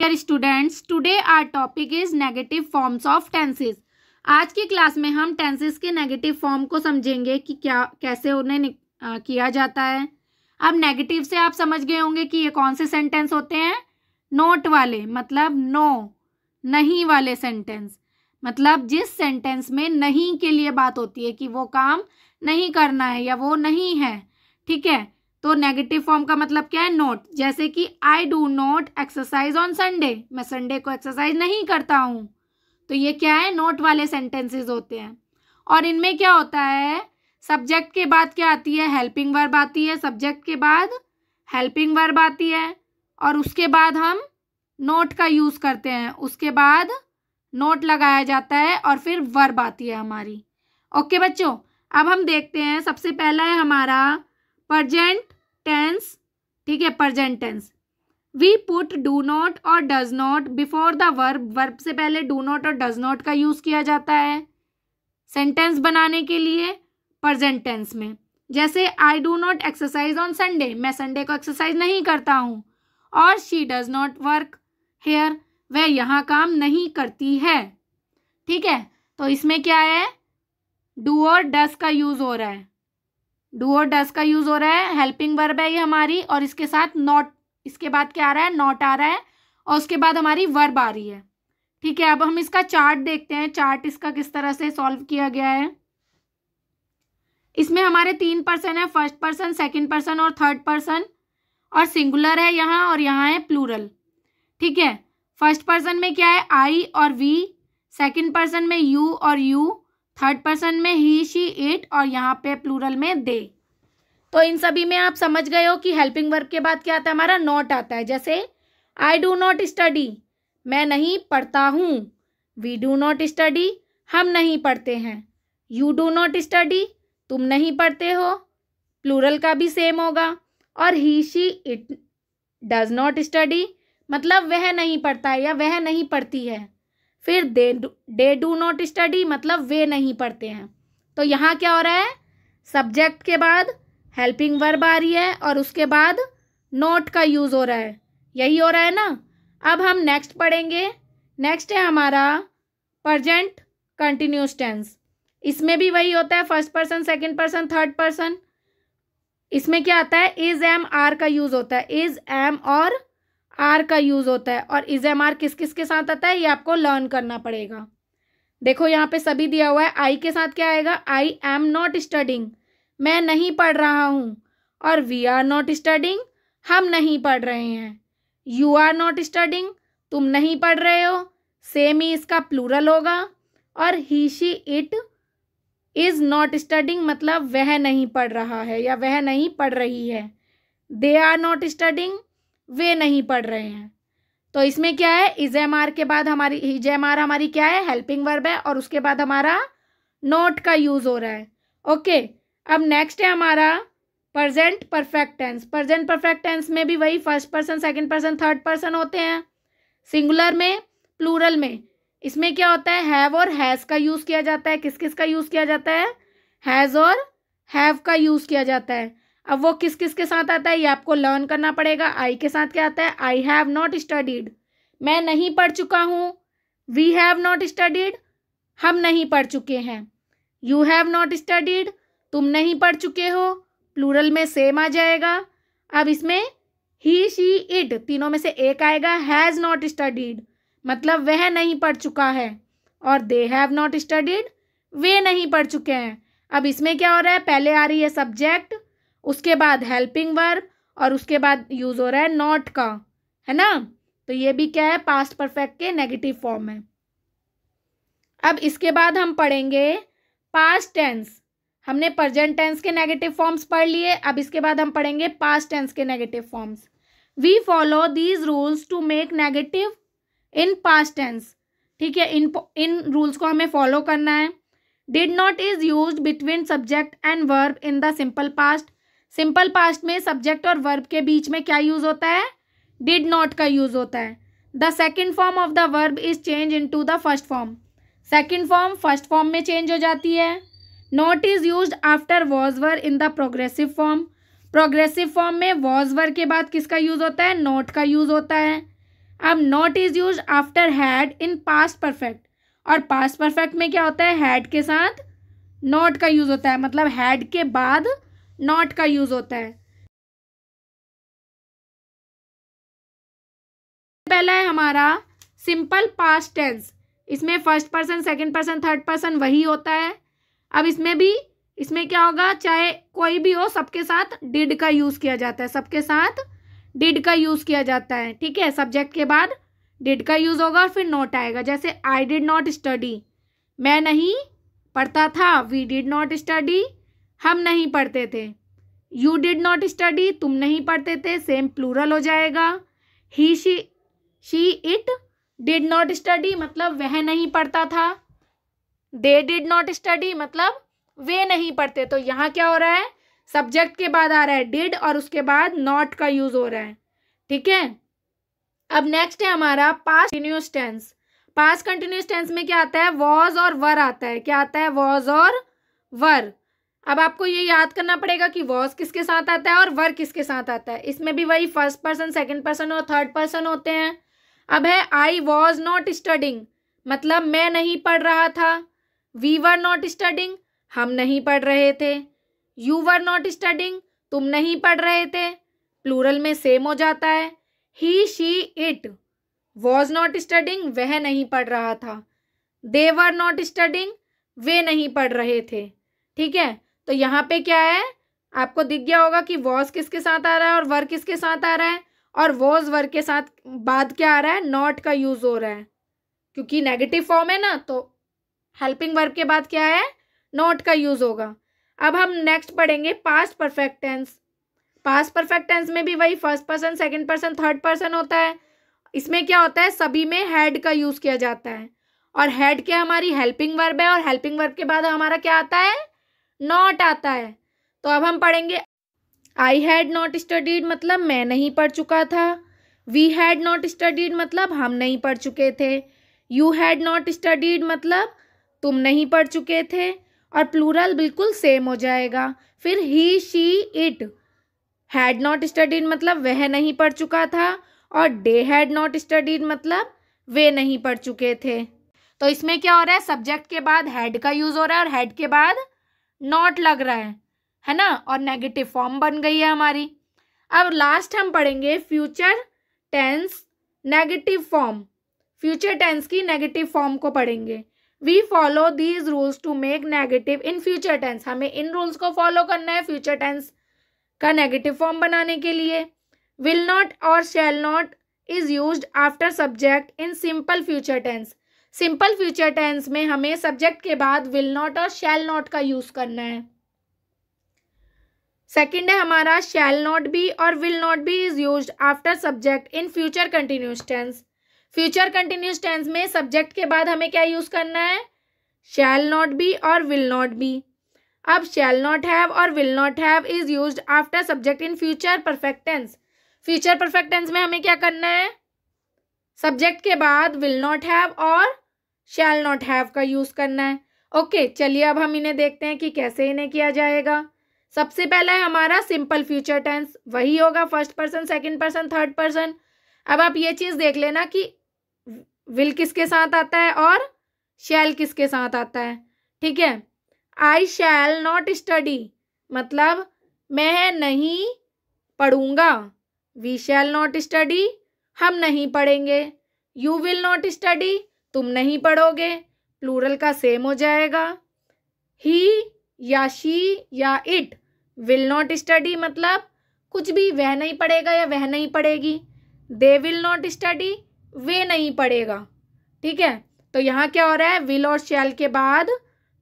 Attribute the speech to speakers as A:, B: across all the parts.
A: Dear students, today our topic is negative forms of tenses. आज की class में हम टेंसेस के नेगेटिव फॉर्म को समझेंगे कि क्या कैसे उन्हें किया जाता है। अब नेगेटिव से आप समझ गए होंगे कि ये कौन से सेंटेंस होते हैं। नोट वाले मतलब नो, नहीं वाले सेंटेंस मतलब जिस सेंटेंस में नहीं के लिए बात होती है कि वो काम नहीं करना है या वो नहीं है। ठीक है, तो नेगेटिव फॉर्म का मतलब क्या है, नोट। जैसे कि I do not exercise on Sunday, मैं संडे को एक्सरसाइज नहीं करता हूँ। तो ये क्या है, नोट वाले सेंटेंसेस होते हैं। और इनमें क्या होता है, सब्जेक्ट के बाद क्या आती है, हेल्पिंग वर्ब आती है। सब्जेक्ट के बाद हेल्पिंग वर्ब आती है और उसके बाद हम नोट का यूज़ करते हैं। उसके बाद नोट लगाया जाता है और फिर वर्ब आती है हमारी। ओके बच्चों, अब हम देखते हैं। सबसे पहला है हमारा प्रेजेंट टेंस। ठीक है, present tense. We put do not और does not before the verb. Verb से पहले डू नॉट और डज नॉट का यूज़ किया जाता है सेंटेंस बनाने के लिए प्रेजेंट टेंस में। जैसे I do not exercise on Sunday, मैं संडे को एक्सरसाइज नहीं करता हूँ। और she does not work here, वह यहाँ काम नहीं करती है। ठीक है, तो इसमें क्या है, डू और डज का यूज़ हो रहा है। डू और डज का यूज़ हो रहा है, हेल्पिंग वर्ब है ये हमारी, और इसके साथ नॉट, इसके बाद क्या आ रहा है, नॉट आ रहा है, और उसके बाद हमारी वर्ब आ रही है। ठीक है, अब हम इसका चार्ट देखते हैं। चार्ट इसका किस तरह से सॉल्व किया गया है। इसमें हमारे 3 पर्सन है, फर्स्ट पर्सन, सेकंड पर्सन और थर्ड पर्सन, और सिंगुलर है यहाँ और यहाँ है प्लूरल। ठीक है, फर्स्ट पर्सन में क्या है, आई और वी, सेकंड पर्सन में यू और यू, थर्ड पर्सन में ही शी इट, और यहाँ पे प्लूरल में दे। तो इन सभी में आप समझ गए हो कि हेल्पिंग वर्ब के बाद क्या आता है, हमारा नॉट आता है। जैसे आई डू नॉट स्टडी, मैं नहीं पढ़ता हूँ। वी डू नॉट स्टडी, हम नहीं पढ़ते हैं। यू डू नॉट स्टडी, तुम नहीं पढ़ते हो, प्लूरल का भी सेम होगा। और he she it does not study, मतलब वह नहीं पढ़ता है या वह नहीं पढ़ती है। फिर दे डू नॉट स्टडी, मतलब वे नहीं पढ़ते हैं। तो यहाँ क्या हो रहा है, सब्जेक्ट के बाद हेल्पिंग वर्ब आ रही है और उसके बाद नोट का यूज़ हो रहा है। यही हो रहा है ना। अब हम नेक्स्ट पढ़ेंगे। नेक्स्ट है हमारा प्रेजेंट कंटिन्यूस टेंस। इसमें भी वही होता है, first person, second person, third person. इसमें क्या आता है, इज एम आर का यूज़ होता है। इज एम और आर का यूज़ होता है। और इज एम आर किस किस के साथ आता है, ये आपको लर्न करना पड़ेगा। देखो यहाँ पे सभी दिया हुआ है। आई के साथ क्या आएगा, आई एम नॉट स्टडिंग, मैं नहीं पढ़ रहा हूँ। और वी आर नॉट स्टडिंग, हम नहीं पढ़ रहे हैं। यू आर नॉट स्टडिंग, तुम नहीं पढ़ रहे हो, सेम ही इसका प्लूरल होगा। और he she it is not studying, मतलब वह नहीं पढ़ रहा है या वह नहीं पढ़ रही है। दे आर नॉट स्टडिंग, वे नहीं पढ़ रहे हैं। तो इसमें क्या है, इज एम आर के बाद हमारी इज एम आर हमारी क्या है, हेल्पिंग वर्ब है, और उसके बाद हमारा नोट का यूज़ हो रहा है। ओके, अब नेक्स्ट है हमारा present perfect tense. Present perfect tense में भी वही first person, second person, third person होते हैं, सिंगुलर में, प्लूरल में। इसमें क्या होता है, हैव और हैज़ का यूज़ किया जाता है। किस किस का यूज़ किया जाता है, हैज़ और हैव का यूज़ किया जाता है। अब वो किस किस के साथ आता है ये आपको लर्न करना पड़ेगा। आई के साथ क्या आता है, आई हैव नॉट स्टडीड, मैं नहीं पढ़ चुका हूँ। वी हैव नॉट स्टडीड, हम नहीं पढ़ चुके हैं। यू हैव नॉट स्टडीड, तुम नहीं पढ़ चुके हो, प्लूरल में सेम आ जाएगा। अब इसमें ही शी इट तीनों में से एक आएगा। हैज़ नॉट स्टडीड, मतलब वह नहीं पढ़ चुका है। और दे हैव नॉट स्टडीड, वे नहीं पढ़ चुके हैं। अब इसमें क्या हो रहा है, पहले आ रही है सब्जेक्ट, उसके बाद हेल्पिंग वर्ब, और उसके बाद यूज़ हो रहा है नॉट का, है ना। तो ये भी क्या है, पास्ट परफेक्ट के नेगेटिव फॉर्म है। अब इसके बाद हम पढ़ेंगे पास्ट टेंस। हमने प्रेजेंट टेंस के नेगेटिव फॉर्म्स पढ़ लिए, अब इसके बाद हम पढ़ेंगे पास्ट टेंस के negative forms. We follow these rules to make negative in past tense. ठीक है, इन रूल्स को हमें फॉलो करना है। Did not is used between subject and verb in the simple past. Simple past में सब्जेक्ट और वर्ब के बीच में क्या यूज़ होता है, डिड नॉट का यूज़ होता है। The second form of the verb is change into the first form. Second form first form में चेंज हो जाती है। Not is used after was were in the progressive form. Progressive form में was were के बाद किसका use होता है, नॉट का यूज़ होता है। अब not is use after had in past perfect, और पास्ट परफेक्ट में क्या होता है, हैड के साथ नॉट का यूज होता है, मतलब हैड के बाद नॉट का यूज होता है। पहला है हमारा सिंपल पास्ट टेंस, इसमें first person, second person, third person वही होता है। अब इसमें क्या होगा, चाहे कोई भी हो सबके साथ डिड का यूज किया जाता है, सबके साथ डिड का यूज किया जाता है। ठीक है, सब्जेक्ट के बाद डिड का यूज होगा और फिर नॉट आएगा। जैसे आई डिड नॉट स्टडी, मैं नहीं पढ़ता था, वी डिड नॉट स्टडी, हम नहीं पढ़ते थे। यू डिड नॉट स्टडी, तुम नहीं पढ़ते थे, सेम प्लूरल हो जाएगा। He she it did not study, मतलब वह नहीं पढ़ता था। दे डिड नॉट स्टडी, मतलब वे नहीं पढ़ते। तो यहाँ क्या हो रहा है, सब्जेक्ट के बाद आ रहा है डिड और उसके बाद नॉट का यूज हो रहा है। ठीक है, अब नेक्स्ट है हमारा past continuous tense. Past continuous tense में क्या आता है, वॉज और वर आता है। क्या आता है, वॉज और वर। अब आपको ये याद करना पड़ेगा कि वॉज किसके साथ आता है और वर किसके साथ आता है। इसमें भी वही फर्स्ट पर्सन, सेकंड पर्सन और थर्ड पर्सन होते हैं। अब है आई वॉज नॉट स्टडिंग, मतलब मैं नहीं पढ़ रहा था। वी वर नॉट स्टडिंग, हम नहीं पढ़ रहे थे। यू वर नॉट स्टडिंग, तुम नहीं पढ़ रहे थे। प्लूरल में सेम हो जाता है। He she it was not studying, वह नहीं पढ़ रहा था। दे वर नॉट स्टडिंग, वे नहीं पढ़ रहे थे। ठीक है, तो यहाँ पे क्या है, आपको दिख गया होगा कि वॉज किसके साथ आ रहा है और वर किसके साथ आ रहा है, और वॉज वर के साथ बाद क्या आ रहा है, नॉट का यूज हो रहा है, क्योंकि नेगेटिव फॉर्म है ना, तो हेल्पिंग वर्ब के बाद क्या है, नॉट का यूज होगा। अब हम नेक्स्ट पढ़ेंगे past perfect tense. Past perfect tense में भी वही first person, second person, third person होता है। इसमें क्या होता है, सभी में हैड का यूज किया जाता है, और हैड क्या हमारी हेल्पिंग वर्ब है, और हेल्पिंग वर्ब के बाद हमारा क्या आता है, नॉट आता है। तो अब हम पढ़ेंगे आई हैड नॉट स्टडीड, मतलब मैं नहीं पढ़ चुका था। वी हैड नॉट स्टडीड, मतलब हम नहीं पढ़ चुके थे। यू हैड नॉट स्टडीड, मतलब तुम नहीं पढ़ चुके थे, और प्लूरल बिल्कुल सेम हो जाएगा। फिर he she it had not studied, मतलब वह नहीं पढ़ चुका था, और दे हैड नॉट स्टडीड, मतलब वे नहीं पढ़ चुके थे। तो इसमें क्या हो रहा है, सब्जेक्ट के बाद हैड का यूज हो रहा है और हैड के बाद नॉट लग रहा है ना, और नेगेटिव फॉर्म बन गई है हमारी। अब लास्ट हम पढ़ेंगे future tense negative form. Future tense की नेगेटिव फॉर्म को पढ़ेंगे। We follow these rules to make negative in future tense, हमें इन रूल्स को फॉलो करना है फ्यूचर टेंस का नेगेटिव फॉर्म बनाने के लिए। विल नॉट और shall not is used after subject in simple future tense. Simple future tense में हमें सब्जेक्ट के बाद विल नॉट और शैल नॉट का यूज करना है। सेकंड है हमारा शैल नॉट बी और will not be is used after subject in future continuous tense. Future continuous tense में सब्जेक्ट के बाद हमें क्या यूज करना है, शैल नॉट बी और विल नॉट बी। अब शैल नॉट हैव और will not have is used after subject in future perfect tense. Future perfect tense में हमें क्या करना है, सब्जेक्ट के बाद विल नॉट हैव और शैल नॉट हैव का यूज करना है। ओके, चलिए अब हम इन्हें देखते हैं कि कैसे इन्हें किया जाएगा। सबसे पहला है हमारा सिंपल फ्यूचर टेंस, वही होगा first person, second person, third person. अब आप ये चीज देख लेना कि विल किसके साथ आता है और शैल किसके साथ आता है। ठीक है, आई शैल नॉट स्टडी, मतलब मैं नहीं पढ़ूंगा। वी शैल नॉट स्टडी, हम नहीं पढ़ेंगे। यू विल नॉट स्टडी, तुम नहीं पढ़ोगे। प्लूरल का सेम हो जाएगा। ही या शी या इट विल नॉट स्टडी, मतलब कुछ भी, वह नहीं पढ़ेगा या वह नहीं पढ़ेगी। दे विल नॉट स्टडी, वे नहीं पढ़ेगा। ठीक है, तो यहाँ क्या हो रहा है, विल और शैल के बाद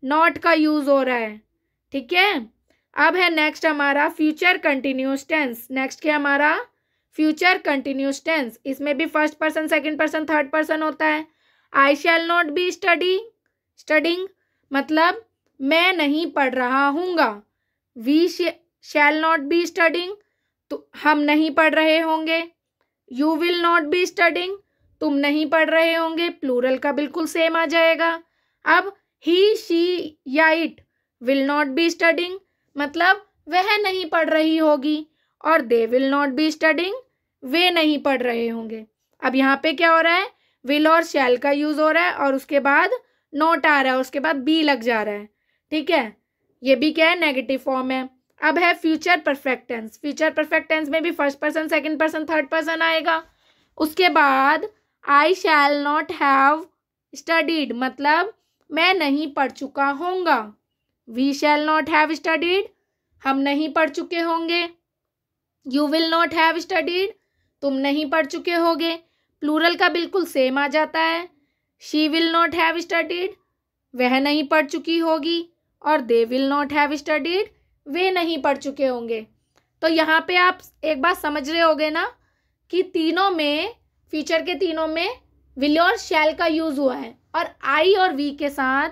A: नॉट का यूज हो रहा है। ठीक है, अब है नेक्स्ट हमारा फ्यूचर कंटिन्यूअस टेंस। नेक्स्ट क्या हमारा फ्यूचर कंटिन्यूअस टेंस। इसमें भी first person, second person, third person होता है। I shall not be studying, मतलब मैं नहीं पढ़ रहा हूँगा। We shall not be studying, तो हम नहीं पढ़ रहे होंगे। You will not be studying, तुम नहीं पढ़ रहे होंगे। प्लूरल का बिल्कुल सेम आ जाएगा। अब ही शी या it will not be studying, मतलब वह नहीं पढ़ रही होगी, और they will not be studying, वे नहीं पढ़ रहे होंगे। अब यहाँ पे क्या हो रहा है, विल और शैल का यूज हो रहा है और उसके बाद नॉट आ रहा है, उसके बाद बी लग जा रहा है, ठीक है। ये भी क्या है, नेगेटिव फॉर्म है। अब है future perfect tense. Future perfect tense में भी first person, second person, third person आएगा। उसके बाद I shall not have studied, मतलब मैं नहीं पढ़ चुका होऊंगा। We shall not have studied, हम नहीं पढ़ चुके होंगे। You will not have studied, तुम नहीं पढ़ चुके होगे। प्लूरल का बिल्कुल सेम आ जाता है। She will not have studied, वह नहीं पढ़ चुकी होगी। और they will not have studied, वे नहीं पढ़ चुके होंगे। तो यहाँ पे आप एक बात समझ रहे होगे ना कि तीनों में, फ्यूचर के तीनों में विल और शैल का यूज हुआ है, और आई और वी के साथ,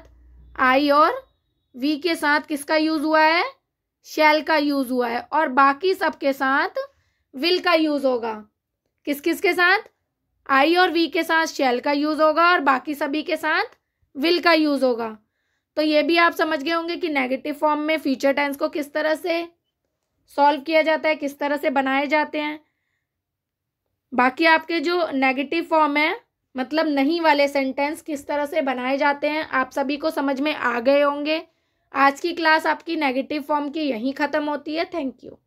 A: आई और वी के साथ किसका यूज हुआ है, शैल का यूज हुआ है। और बाकी सबके साथ विल का यूज होगा। किस किस के साथ, आई और वी के साथ शैल का यूज होगा और बाकी सभी के साथ विल का यूज होगा। तो ये भी आप समझ गए होंगे कि नेगेटिव फॉर्म में फ्यूचर टेंस को किस तरह से सॉल्व किया जाता है, किस तरह से बनाए जाते हैं। बाकी आपके जो नेगेटिव फॉर्म है, मतलब नहीं वाले सेंटेंस किस तरह से बनाए जाते हैं, आप सभी को समझ में आ गए होंगे। आज की क्लास आपकी नेगेटिव फॉर्म की यहीं ख़त्म होती है। Thank you.